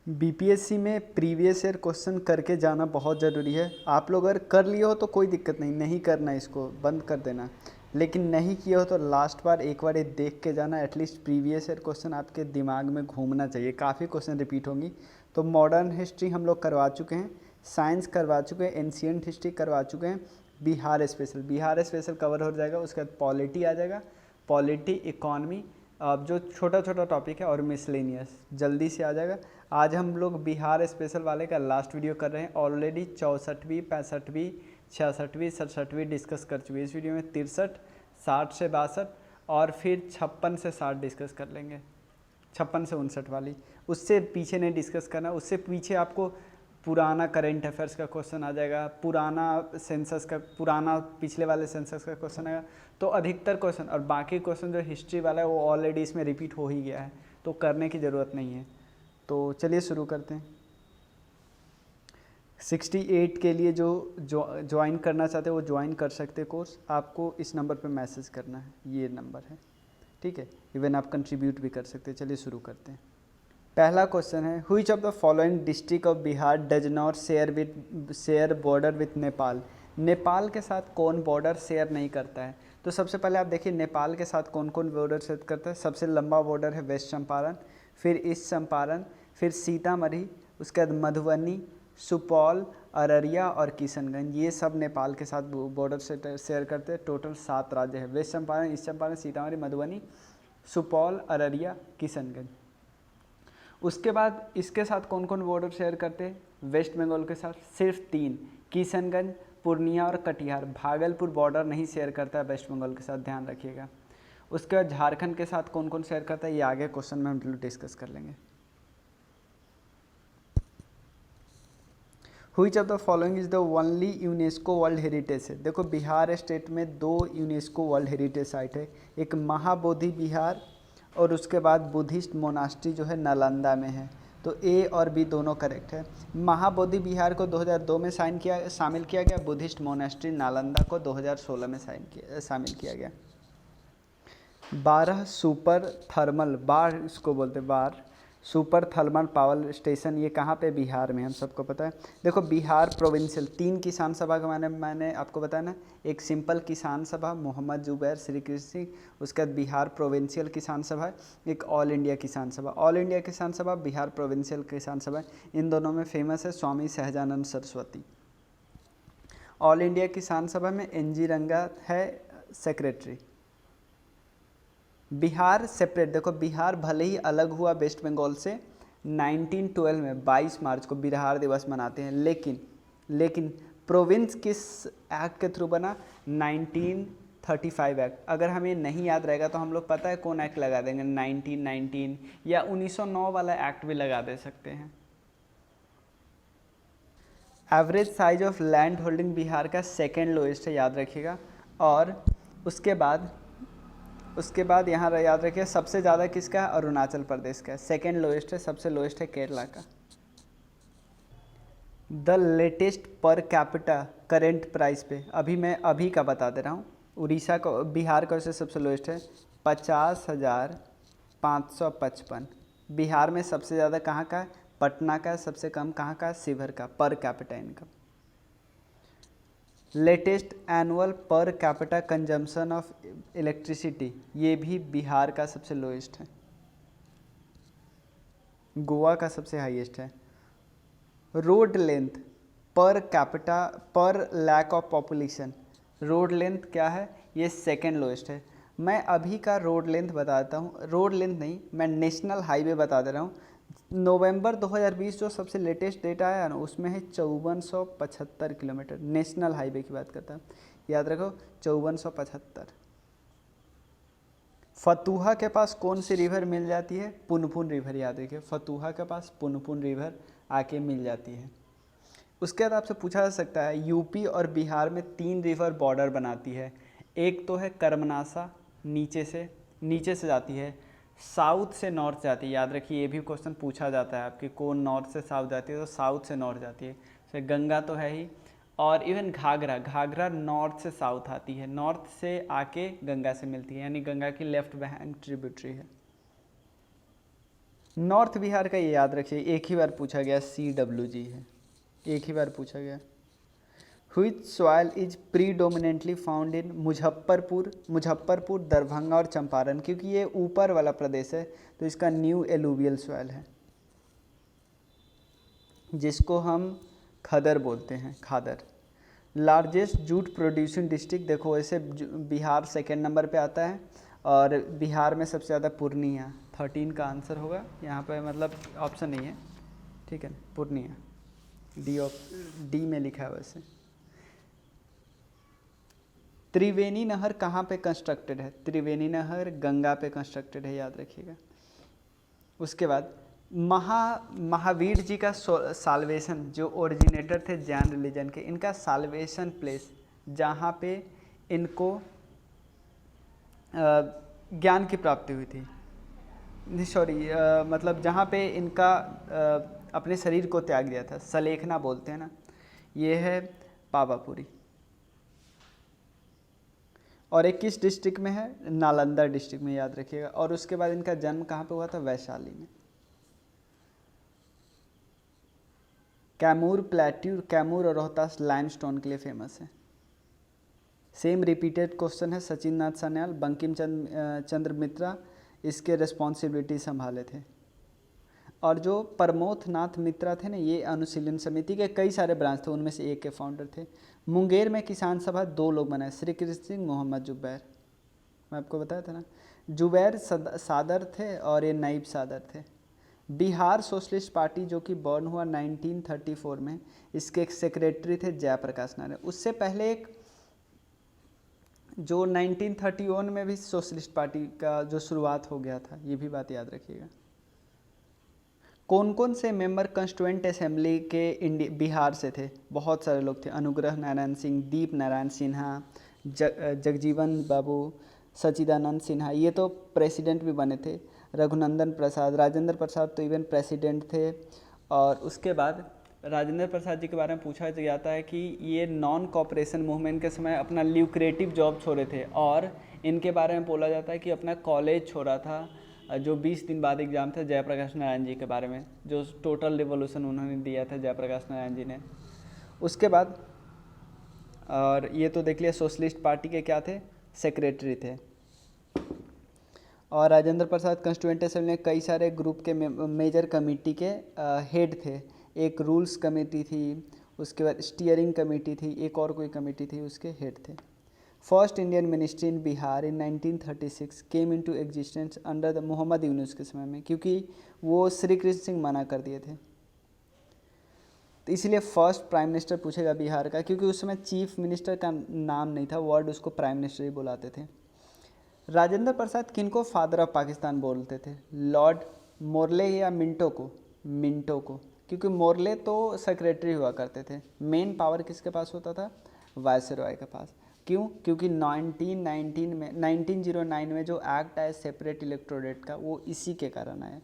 BPSC में previous year question करके जाना बहुत ज़रूरी है। आप लोग अगर कर लिए हो तो कोई दिक्कत नहीं, नहीं करना, इसको बंद कर देना। लेकिन नहीं किया हो तो लास्ट बार एक बार ये देख के जाना। एटलीस्ट प्रीवियस ईयर क्वेश्चन आपके दिमाग में घूमना चाहिए। काफ़ी क्वेश्चन रिपीट होंगी। तो मॉडर्न हिस्ट्री हम लोग करवा चुके हैं, साइंस करवा चुके हैं, एंशिएंट हिस्ट्री करवा चुके हैं, बिहार स्पेशल कवर हो जाएगा। उसके बाद पॉलिटी आ जाएगा, पॉलिटी, इकॉनमी, अब जो छोटा छोटा टॉपिक है, और मिसलेनियस जल्दी से आ जाएगा। आज हम लोग बिहार स्पेशल वाले का लास्ट वीडियो कर रहे हैं। ऑलरेडी 64वीं, 65वीं, 66वीं, 67वीं डिस्कस कर चुके हैं। इस वीडियो में 63, 60 से 62 और फिर 56 से 60 डिस्कस कर लेंगे। 56 से 59 वाली, उससे पीछे नहीं डिस्कस करना। उससे पीछे आपको पुराना करेंट अफेयर्स का क्वेश्चन आ जाएगा, पुराना सेंसस का, पुराना पिछले वाले सेंसस का क्वेश्चन आएगा। तो अधिकतर क्वेश्चन और बाकी क्वेश्चन जो हिस्ट्री वाला है वो ऑलरेडी इसमें रिपीट हो ही गया है, तो करने की ज़रूरत नहीं है। तो चलिए शुरू करते हैं। 68 के लिए जो ज्वाइन करना चाहते हैं वो ज्वाइन कर सकते हैं कोर्स। आपको इस नंबर पे मैसेज करना है, ये नंबर है, ठीक है। इवन आप कंट्रीब्यूट भी कर सकते हैं। चलिए शुरू करते हैं। पहला क्वेश्चन है, which of the following district of Bihar does not share border with Nepal. Nepal के साथ कौन बॉर्डर शेयर नहीं करता है? तो सबसे पहले आप देखिए नेपाल के साथ कौन कौन बॉर्डर शेयर करता है। सबसे लंबा बॉर्डर है वेस्ट चंपारण, फिर ईस्ट चंपारण, फिर सीतामढ़ी, उसके बाद मधुबनी, सुपौल, अररिया और किशनगंज। ये सब नेपाल के साथ बॉर्डर शेयर करते हैं। टोटल 7 राज्य है, वेस्ट चंपारण, ईस्ट चंपारण, सीतामढ़ी, मधुबनी, सुपौल, अररिया, किशनगंज। उसके बाद इसके साथ कौन कौन बॉर्डर शेयर करते हैं? वेस्ट बंगाल के साथ सिर्फ 3, किशनगंज, पूर्णिया और कटिहार। भागलपुर बॉर्डर नहीं शेयर करता है वेस्ट बंगाल के साथ, ध्यान रखिएगा। उसके बाद झारखंड के साथ कौन कौन शेयर करता है, ये आगे क्वेश्चन में हम डिस्कस कर लेंगे। Which of the following is the only UNESCO world heritage है। देखो बिहार स्टेट में 2 यूनेस्को वर्ल्ड हेरिटेज साइट है, एक महाबोधि विहार और उसके बाद बुद्धिस्ट मोनास्ट्री जो है नालंदा में है। तो ए और बी दोनों करेक्ट है। महाबोधि विहार को 2002 में शामिल किया गया, बुद्धिस्ट मोनास्ट्री नालंदा को 2016 में शामिल किया गया। 12 सुपर थर्मल बार, इसको बोलते बार, सुपर थर्मल पावर स्टेशन, ये कहाँ पे? बिहार में, हम सबको पता है। देखो बिहार प्रोविंशियल 3 किसान सभा का मैंने आपको बताया ना। एक सिंपल किसान सभा मोहम्मद जुबैर श्री कृष्ण सिंह, उसके बाद बिहार प्रोविंशियल किसान सभा, एक ऑल इंडिया किसान सभा। ऑल इंडिया किसान सभा, बिहार प्रोविंशियल किसान सभा, इन दोनों में फेमस है स्वामी सहजानंद सरस्वती। ऑल इंडिया किसान सभा में NG रंगा है सेक्रेटरी। बिहार सेपरेट, देखो बिहार भले ही अलग हुआ वेस्ट बंगाल से 1912 में 22 मार्च को बिहार दिवस मनाते हैं, लेकिन प्रोविंस किस एक्ट के थ्रू बना? 1935 एक्ट। अगर हमें नहीं याद रहेगा तो हम लोग पता है कौन एक्ट लगा देंगे, 1919 या 1909 वाला एक्ट भी लगा दे सकते हैं। Average size of land holding Bihar का सेकेंड लोएस्ट है, याद रखिएगा। और उसके बाद यहाँ याद रखिए सबसे ज़्यादा किसका है? अरुणाचल प्रदेश का। सेकेंड लोएस्ट है, सबसे लोएस्ट है केरला का। The latest per capita current price पे, मैं अभी का बता दे रहा हूँ। उड़ीसा का, बिहार का वैसे सबसे लोएस्ट है 50,555। बिहार में सबसे ज़्यादा कहाँ का है? पटना का। सबसे कम कहाँ का? शिवहर का, per capita income. Latest annual per capita consumption of electricity, ये भी बिहार का सबसे लोएस्ट है। गोवा का सबसे हाईएस्ट है। Road length per capita per lakh of population, road length क्या है? ये सेकेंड लोएस्ट है। मैं अभी का रोड लेंथ बताता हूँ, रोड लेंथ नहीं, मैं नेशनल हाईवे बता दे रहा हूँ। नवंबर 2020 जो सबसे लेटेस्ट डेटा आया ना, उसमें है 5475 किलोमीटर। नेशनल हाईवे की बात करता हूँ, याद रखो 5475। फतुहा के पास कौन सी रिवर मिल जाती है? पुनपुन रिवर, याद रखिए फतुहा के पास पुनपुन रिवर आके मिल जाती है। उसके बाद आपसे पूछा जा सकता है, यूपी और बिहार में 3 रिवर बॉर्डर बनाती है। एक तो है कर्मनासा, नीचे से जाती है, साउथ से नॉर्थ जाती है। याद रखिए ये भी क्वेश्चन पूछा जाता है आपके, कौन नॉर्थ से साउथ जाती है? तो साउथ से नॉर्थ जाती है। तो गंगा तो है ही, और इवन घाघरा नॉर्थ से साउथ आती है, नॉर्थ से आके गंगा से मिलती है, यानी गंगा की लेफ्ट बैंक ट्रिब्यूटरी है। नॉर्थ बिहार का ये याद रखिए, एक ही बार पूछा गया, CWG है, एक ही बार पूछा गया। Which soil is predominantly found in Muzaffarpur, Darbhanga और चंपारण, क्योंकि ये ऊपर वाला प्रदेश है तो इसका न्यू एलुवियल सॉइल है, जिसको हम खदर बोलते हैं, खादर। लार्जेस्ट जूट प्रोड्यूसिंग डिस्ट्रिक्ट, देखो ऐसे बिहार सेकेंड नंबर पे आता है और बिहार में सबसे ज़्यादा पूर्णिया, 13 का आंसर होगा यहाँ पे, मतलब ऑप्शन नहीं है, ठीक है, पूर्णिया, डी में लिखा है वैसे। त्रिवेणी नहर कहाँ पे कंस्ट्रक्टेड है? त्रिवेणी नहर गंगा पे कंस्ट्रक्टेड है, याद रखिएगा। उसके बाद महावीर जी का साल्वेशन, जो ओरिजिनेटर थे जैन रिलीजन के, इनका साल्वेशन प्लेस जहाँ पे इनको ज्ञान की प्राप्ति हुई थी, सॉरी मतलब जहाँ पे इनका अपने शरीर को त्याग दिया था, सलेखना बोलते हैं ना, ये है पावापुरी। और एक किस डिस्ट्रिक्ट में है? नालंदा डिस्ट्रिक्ट में, याद रखिएगा। और उसके बाद इनका जन्म कहाँ पे हुआ था? वैशाली में। कैमूर प्लेट्यू, कैमूर और रोहतास लाइमस्टोन के लिए फेमस है। सेम रिपीटेड क्वेश्चन है, सचिन नाथ सान्याल, बंकिम चंद्र मित्रा इसके रिस्पॉन्सिबिलिटी संभाले थे। और जो प्रमोथ नाथ मित्रा थे ना, ये अनुशीलन समिति के कई सारे ब्रांच थे, उनमें से एक के फाउंडर थे। मुंगेर में किसान सभा 2 लोग बनाए, श्री कृष्ण सिंह, मोहम्मद जुबैर, मैं आपको बताया था ना, जुबैर सादर थे और ये नाइब सादर थे। बिहार सोशलिस्ट पार्टी जो कि बॉर्न हुआ 1934 में, इसके एक सेक्रेटरी थे जयप्रकाश नारायण। उससे पहले एक जो 1931 में भी सोशलिस्ट पार्टी का जो शुरुआत हो गया था, ये भी बात याद रखिएगा। कौन कौन से मेंबर कंस्टिट्यूएंट असेंबली के बिहार से थे? बहुत सारे लोग थे, अनुग्रह नारायण सिंह, दीप नारायण सिन्हा, जगजीवन बाबू, सच्चिदानंद सिन्हा, ये तो प्रेसिडेंट भी बने थे, रघुनंदन प्रसाद, राजेंद्र प्रसाद तो इवन प्रेसिडेंट थे। और उसके बाद राजेंद्र प्रसाद जी के बारे में पूछा जाता है कि ये नॉन कॉपरेशन मूवमेंट के समय अपना ल्यूक्रेटिव जॉब छोड़े थे, और इनके बारे में बोला जाता है कि अपना कॉलेज छोड़ा था, जो 20 दिन बाद एग्ज़ाम था, जयप्रकाश नारायण जी के बारे में, जो टोटल रिवॉल्यूशन उन्होंने दिया था जयप्रकाश नारायण जी ने। उसके बाद और ये तो देख लिया, सोशलिस्ट पार्टी के क्या थे? सेक्रेटरी थे। और राजेंद्र प्रसाद कंस्टिट्यूएंट असेंबली में कई सारे ग्रुप के मेजर कमेटी के हेड थे। एक रूल्स कमेटी थी, उसके बाद स्टीयरिंग कमेटी थी, एक और कोई कमेटी थी, उसके हेड थे। First Indian ministry in Bihar in 1936 came into existence under the Mohammad Yunus के समय में, क्योंकि वो श्री कृष्ण सिंह मना कर दिए थे, तो इसलिए फर्स्ट प्राइम मिनिस्टर पूछेगा बिहार का, क्योंकि उस समय चीफ मिनिस्टर का नाम नहीं था, वर्ड उसको प्राइम मिनिस्टर ही बुलाते थे। राजेंद्र प्रसाद किनको फादर ऑफ पाकिस्तान बोलते थे? लॉर्ड मोरले या मिंटो को? मिंटो को, क्योंकि मोरले तो सेक्रेटरी हुआ करते थे, मेन पावर किसके पास होता था? वायसरॉय के पास। क्यों? क्योंकि 1909 में जो एक्ट आया सेपरेट इलेक्टोरेट का, वो इसी के कारण आया।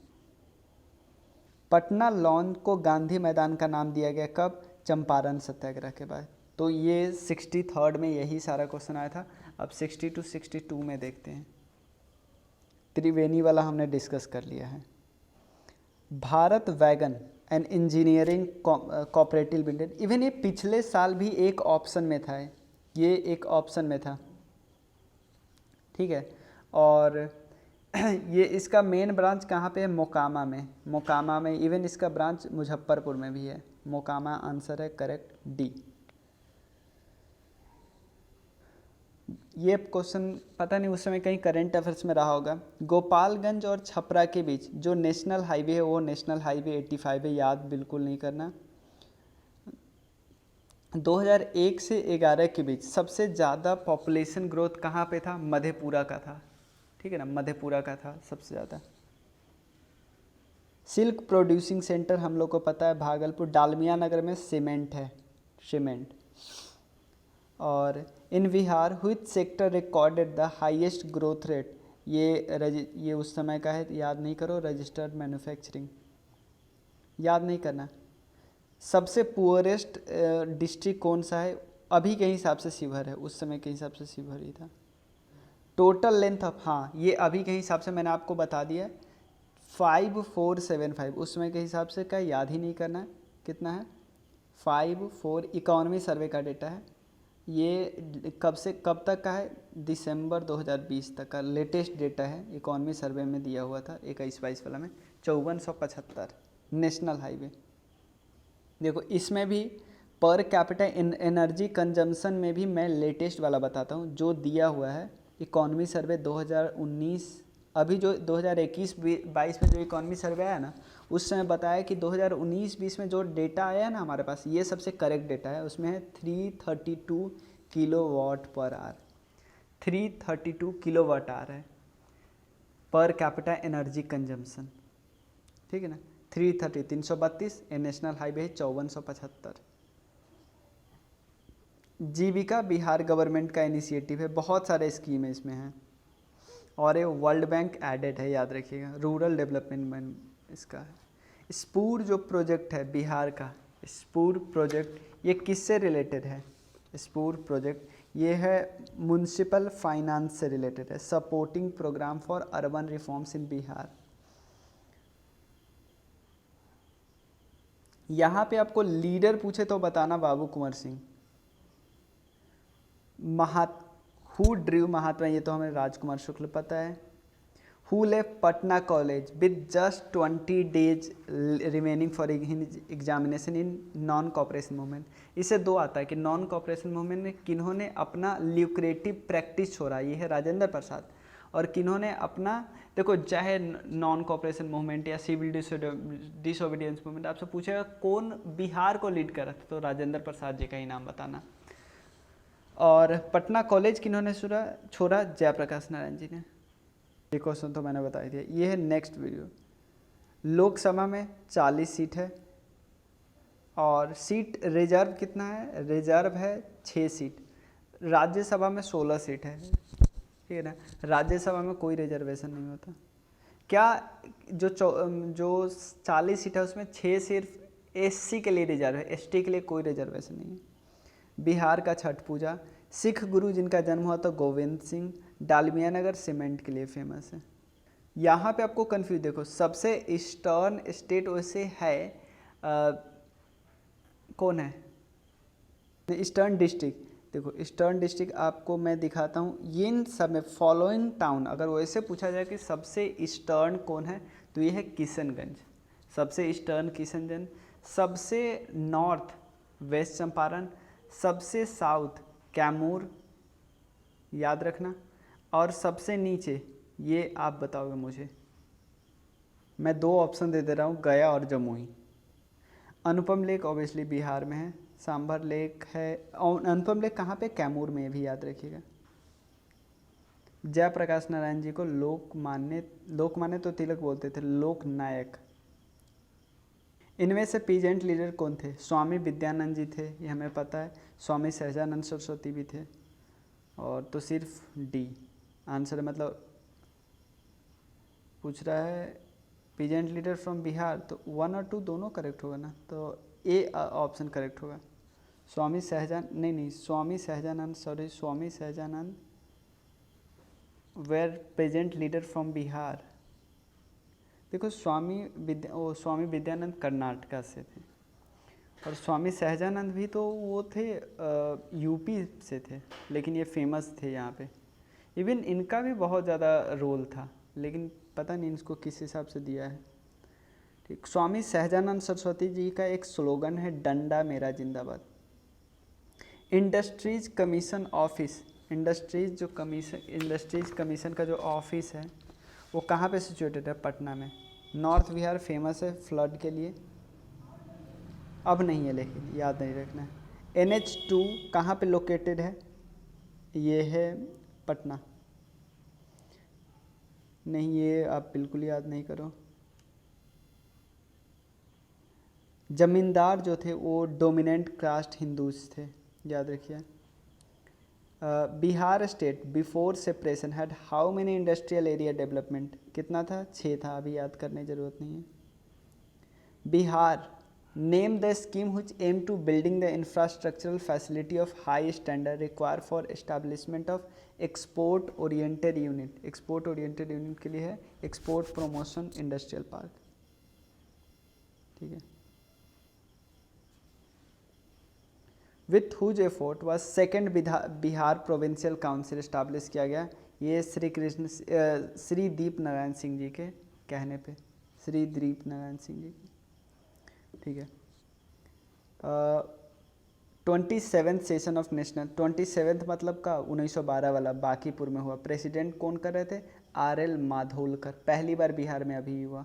पटना लॉन को गांधी मैदान का नाम दिया गया कब? चंपारण सत्याग्रह के बाद। तो ये 63rd में यही सारा क्वेश्चन आया था। अब 60 to 62 में देखते हैं। त्रिवेणी वाला हमने डिस्कस कर लिया है। Bharat wagon and engineering cooperative limited, even ये पिछले साल भी एक ऑप्शन में था, ये एक ऑप्शन में था, ठीक है। और ये इसका मेन ब्रांच कहाँ पे है? मोकामा में। मोकामा में, इवन इसका ब्रांच मुजफ्फरपुर में भी है। मोकामा आंसर है करेक्ट, डी। ये क्वेश्चन पता नहीं उस समय कहीं करंट अफेयर्स में रहा होगा। गोपालगंज और छपरा के बीच जो नेशनल हाईवे है वो नेशनल हाईवे 85 है, याद बिल्कुल नहीं करना। 2001 से 11 के बीच सबसे ज़्यादा पॉपुलेशन ग्रोथ कहाँ पे था? मधेपुरा का था, ठीक है ना, मधेपुरा का था सबसे ज़्यादा। सिल्क प्रोड्यूसिंग सेंटर हम लोग को पता है भागलपुर, डालमिया नगर में सीमेंट है, सीमेंट। और in Bihar which sector recorded the highest growth rate? ये उस समय का है, याद नहीं करो। रजिस्टर्ड मैन्युफैक्चरिंग, याद नहीं करना। सबसे पुअरेस्ट डिस्ट्रिक्ट कौन सा है? अभी के हिसाब से शिवहर है, उस समय के हिसाब से शिवहर ही था। टोटल लेंथ ऑफ, हाँ ये अभी के हिसाब से मैंने आपको बता दिया, 5475 उसमें के हिसाब से क्या याद ही नहीं करना है, कितना है 54 इकोनॉमी सर्वे का डेटा है। ये कब से कब तक का है, दिसंबर 2020 तक का लेटेस्ट डेटा है, इकोनॉमी सर्वे में दिया हुआ था 21-22 वाला में 5475 नेशनल हाईवे। देखो इसमें भी पर कैपिटा एनर्जी कंजम्पशन में भी मैं लेटेस्ट वाला बताता हूँ जो दिया हुआ है इकोनॉमी सर्वे 2019, अभी जो 2021-22 में जो इकोनॉमी सर्वे आया ना, उस समय बताया कि 2019-20 में जो डेटा आया है ना हमारे पास, ये सबसे करेक्ट डेटा है, उसमें है 332 kilowatt per hour, 332 kilowatt hour है पर कैपिटा एनर्जी कंजम्पशन, ठीक है ना। 332 नेशनल हाईवे है 5475। जीविका बिहार गवर्नमेंट का इनिशिएटिव है, बहुत सारे स्कीम है इसमें है, और ये वर्ल्ड बैंक एडेड है, याद रखिएगा, रूरल डेवलपमेंट इसका है। स्पूर जो प्रोजेक्ट है बिहार का, स्पूर प्रोजेक्ट ये किससे रिलेटेड है, स्पूर प्रोजेक्ट ये है म्युनिसिपल फाइनेंस से रिलेटेड है, supporting programme for urban reforms in Bihar. यहाँ पे आपको लीडर पूछे तो बताना बाबू कुंवर सिंह। हु ड्रीव महात्मा, ये तो हमें राजकुमार शुक्ल पता है। Who left Patna college with just 20 days remaining for examination in non cooperation movement. इससे दो आता है कि नॉन कॉपरेशन मूवमेंट में किन्होंने अपना ल्यूक्रेटिव प्रैक्टिस छोड़ा, ये है राजेंद्र प्रसाद, और किन्होंने अपना, देखो चाहे नॉन कॉपरेशन मूवमेंट या सिविल डिसोबीडियंस मूवमेंट, आपसे पूछेगा कौन बिहार को लीड कर रहा था, तो राजेंद्र प्रसाद जी का ही नाम बताना। और पटना कॉलेज किन्होंने छोड़ा, जयप्रकाश नारायण जी ने। ये क्वेश्चन तो मैंने बता दिया, ये है नेक्स्ट वीडियो। लोकसभा में 40 सीट है, और सीट रिजर्व कितना है, रिजर्व है 6 सीट। राज्यसभा में 16 सीट है, ठीक है ना, राज्यसभा में कोई रिजर्वेशन नहीं होता। क्या जो 40 सीट है उसमें 6 सिर्फ एससी के लिए रिजर्व है, एसटी के लिए कोई रिजर्वेशन नहीं है। बिहार का छठ पूजा, सिख गुरु जिनका जन्म हुआ था गोविंद सिंह, डालमिया नगर सीमेंट के लिए फेमस है। यहाँ पे आपको कंफ्यूज, देखो सबसे ईस्टर्न स्टेट वैसे है कौन है, ईस्टर्न डिस्ट्रिक्ट। देखो ईस्टर्न डिस्ट्रिक्ट आपको मैं दिखाता हूँ, इन सब में फॉलोइंग टाउन अगर वैसे पूछा जाए कि सबसे ईस्टर्न कौन है, तो ये है किशनगंज, सबसे ईस्टर्न किशनगंज, सबसे नॉर्थ वेस्ट चंपारण, सबसे साउथ कैमूर, याद रखना, और सबसे नीचे ये आप बताओगे मुझे, मैं 2 ऑप्शन दे रहा हूँ, गया और जमुई। अनुपम लेक ऑब्वियसली बिहार में है, सांभर लेक है, अनुपम लेक कहाँ पे, कैमूर में, भी याद रखिएगा। जयप्रकाश नारायण जी को लोकमान्य तो तिलक बोलते थे, लोकनायक। इनमें से पीजेंट लीडर कौन थे, स्वामी विद्यानंद जी थे, ये हमें पता है, स्वामी सहजानंद सरस्वती भी थे, और तो सिर्फ डी आंसर, मतलब पूछ रहा है पीजेंट लीडर फ्रॉम बिहार, तो 1 और 2 दोनों करेक्ट होगा ना, तो ए ऑप्शन करेक्ट होगा। Swami Sahajanand were present leader from Bihar. देखो स्वामी विद्यानंद कर्नाटका से थे, और स्वामी सहजानंद भी तो वो थे यूपी से थे, लेकिन ये फेमस थे यहाँ पे, इवन इनका भी बहुत ज़्यादा रोल था, लेकिन पता नहीं इसको किस हिसाब से दिया है। ठीक, स्वामी सहजानंद सरस्वती जी का एक स्लोगन है, डंडा मेरा जिंदाबाद। Industries commission office, industries commission का जो ऑफिस है वो कहाँ पे सिचुएटेड है, पटना में। नॉर्थ बिहार फेमस है फ्लड के लिए, अब नहीं है लेकिन याद नहीं रखना है। NH2 कहाँ पे लोकेटेड है, ये है पटना, नहीं ये आप बिल्कुल याद नहीं करो। जमींदार जो थे वो डोमिनेंट कास्ट हिंदूज थे, याद रखिए। Bihar state before separation had how many industrial area development, कितना था, 6 था, अभी याद करने की ज़रूरत नहीं है। Bihar name the scheme which aim to building the infrastructural facility of high standard required for establishment of export oriented unit. export oriented unit के लिए है export promotion industrial park. ठीक है. With whose effort was second Bihar provincial council establish किया गया. ये श्री दीप नारायण सिंह जी के कहने पे, श्री दीप नारायण सिंह जी. ठीक है. 27th session of national, 27th मतलब का 1912 वाला बांकीपुर में हुआ. प्रेसिडेंट कौन कर रहे थे? RL माधोलकर. पहली बार बिहार में अभी हुआ.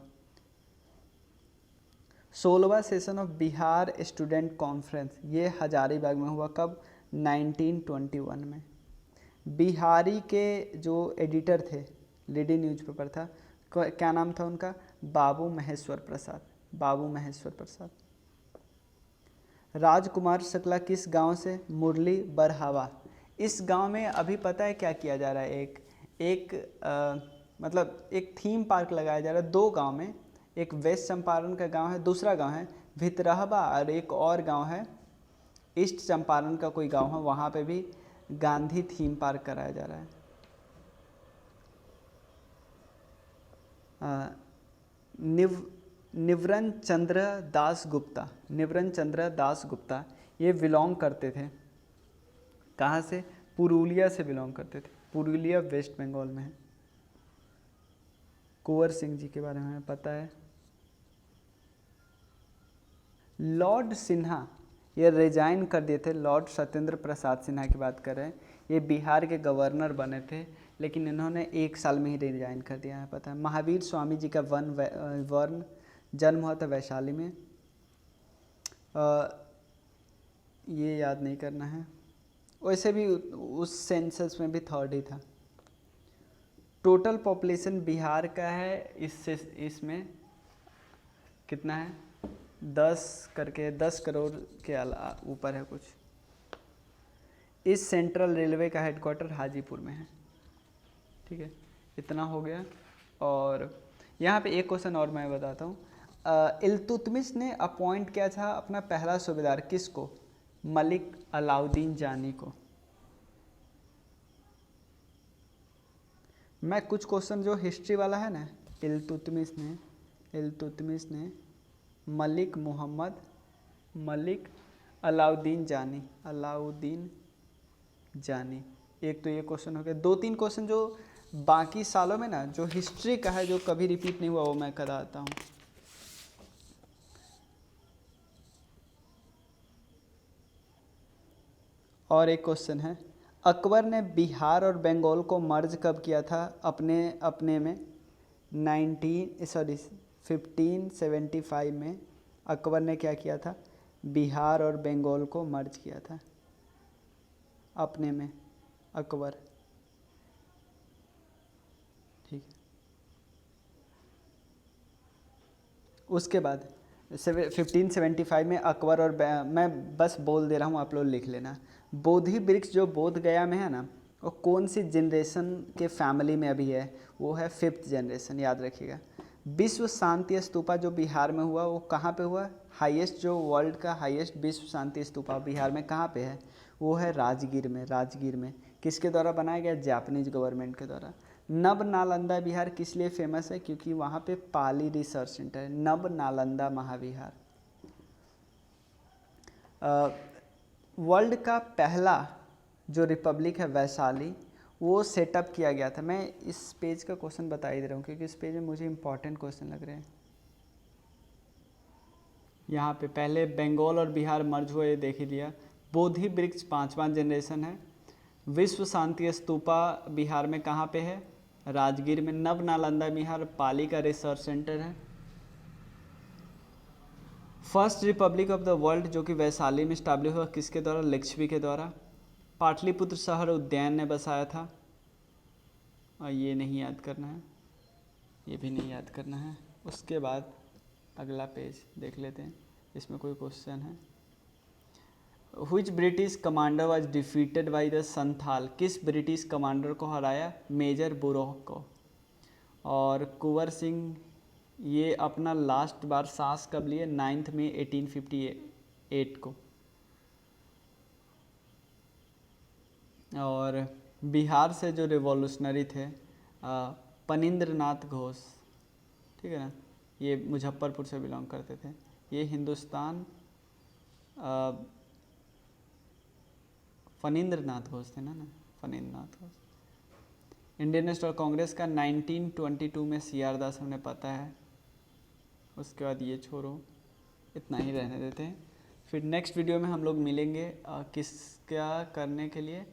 16वां session of Bihar student conference, ये हजारीबाग में हुआ. कब? 1921 में. बिहारी के जो एडिटर थे, लीडिंग न्यूज़पेपर था, क्या नाम था उनका? बाबू महेश्वर प्रसाद. बाबू महेश्वर प्रसाद. राजकुमार शुक्ला किस गांव से? मुरली बरहावा. इस गांव में अभी पता है क्या किया जा रहा है? मतलब एक थीम पार्क लगाया जा रहा है. दो गांव में, एक वेस्ट चंपारण का गांव है, दूसरा गांव है भितरहवा, और एक और गांव है ईस्ट चंपारण का कोई गांव है, वहाँ पे भी गांधी थीम पार्क कराया जा रहा है. निवरन चंद्र दास गुप्ता. निवरन चंद्र दास गुप्ता ये बिलोंग करते थे, कहाँ से? पुरुलिया से बिलोंग करते थे. पुरुलिया वेस्ट बंगाल में है. कुंवर सिंह जी के बारे में पता है. लॉर्ड सिन्हा ये रिजाइन कर दिए थे. लॉर्ड सत्येंद्र प्रसाद सिन्हा की बात कर रहे हैं. ये बिहार के गवर्नर बने थे, लेकिन इन्होंने 1 साल में ही रिजाइन कर दिया है. पता है. महावीर स्वामी जी का वर्ण जन्म हुआ था वैशाली में. ये याद नहीं करना है. वैसे भी उस सेंसस में भी 3rd ही था. टोटल पॉपुलेशन बिहार का है इसमें कितना है? 10 करोड़ के ऊपर है कुछ. इस सेंट्रल रेलवे का हेडक्वार्टर हाजीपुर में है. ठीक है, इतना हो गया. और यहाँ पे एक क्वेश्चन और मैं बताता हूँ. इल्तुतमिश ने अपॉइंट किया था अपना पहला सूबेदार किसको? मलिक अलाउद्दीन जानी को. मैं कुछ क्वेश्चन जो हिस्ट्री वाला है ना, इल्तुतमिश ने मलिक अलाउद्दीन जानी. एक तो ये क्वेश्चन हो गया. 2-3 क्वेश्चन जो बाकी सालों में ना जो हिस्ट्री का है, जो कभी रिपीट नहीं हुआ, वो मैं कराता हूँ. और एक क्वेश्चन है, अकबर ने बिहार और बंगाल को मर्ज कब किया था अपने में? 1575 में अकबर ने क्या किया था? बिहार और बंगाल को मर्ज किया था अपने में, अकबर. ठीक है. उसके बाद 1575 में अकबर और मैं बस बोल दे रहा हूँ, आप लोग लिख लेना. बोधि वृक्ष जो बोध गया में है ना, वो कौन सी जनरेशन के फैमिली में अभी है? वो है 5th जनरेशन, याद रखिएगा. विश्व शांति स्तूपा जो बिहार में हुआ, वो कहाँ पे हुआ? हाईएस्ट, जो वर्ल्ड का हाईएस्ट विश्व शांति स्तूपा बिहार में कहाँ पे है? वो है राजगीर में. किसके द्वारा बनाया गया? जापानीज गवर्नमेंट के द्वारा. नव नालंदा बिहार किस लिए फेमस है? क्योंकि वहाँ पे पाली रिसर्च सेंटर है. नव नालंदा महाविहार. वर्ल्ड का पहला जो रिपब्लिक है वैशाली, वो सेटअप किया गया था. मैं इस पेज का क्वेश्चन बता ही दे रहा हूँ क्योंकि इस पेज में मुझे इंपॉर्टेंट क्वेश्चन लग रहे हैं. यहाँ पे पहले बंगाल और बिहार मर्ज हुए, ये देख ही लिया. बोधि वृक्ष 5वां जनरेशन है. विश्व शांति स्तूपा बिहार में कहाँ पे है? राजगीर में. नव नालंदा बिहार पाली का रिसर्च सेंटर है. First Republic of the world जो कि वैशाली में स्टैब्लिश हुआ, किसके द्वारा? लिच्छवी के द्वारा. पाटलिपुत्र शहर उद्यान ने बसाया था. और ये नहीं याद करना है, ये भी नहीं याद करना है. उसके बाद अगला पेज देख लेते हैं, इसमें कोई क्वेश्चन है. Which British commander was defeated by the Santhal? किस ब्रिटिश कमांडर को हराया? मेजर बुरोह को. और कुंवर सिंह ये अपना लास्ट बार सांस कब लिए? 9 मई 1858 को। और बिहार से जो रिवॉल्यूशनरी थे पनिंद्र नाथ घोष, ठीक है ना, ये मुजफ्फरपुर से बिलोंग करते थे। ये हिंदुस्तान फणींद्र नाथ घोष थे ना, फणींद्र नाथ घोष। इंडियन नेशनल कांग्रेस का 1922 में CR दास हमने पता है। उसके बाद ये छोड़ो, इतना ही रहने देते हैं। फिर नेक्स्ट वीडियो में हम लोग मिलेंगे किस क्या करने के लिए,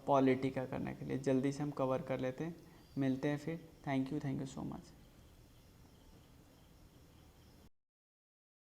पॉलिटी का करने के लिए। जल्दी से हम कवर कर लेते हैं, मिलते हैं फिर। Thank you so much.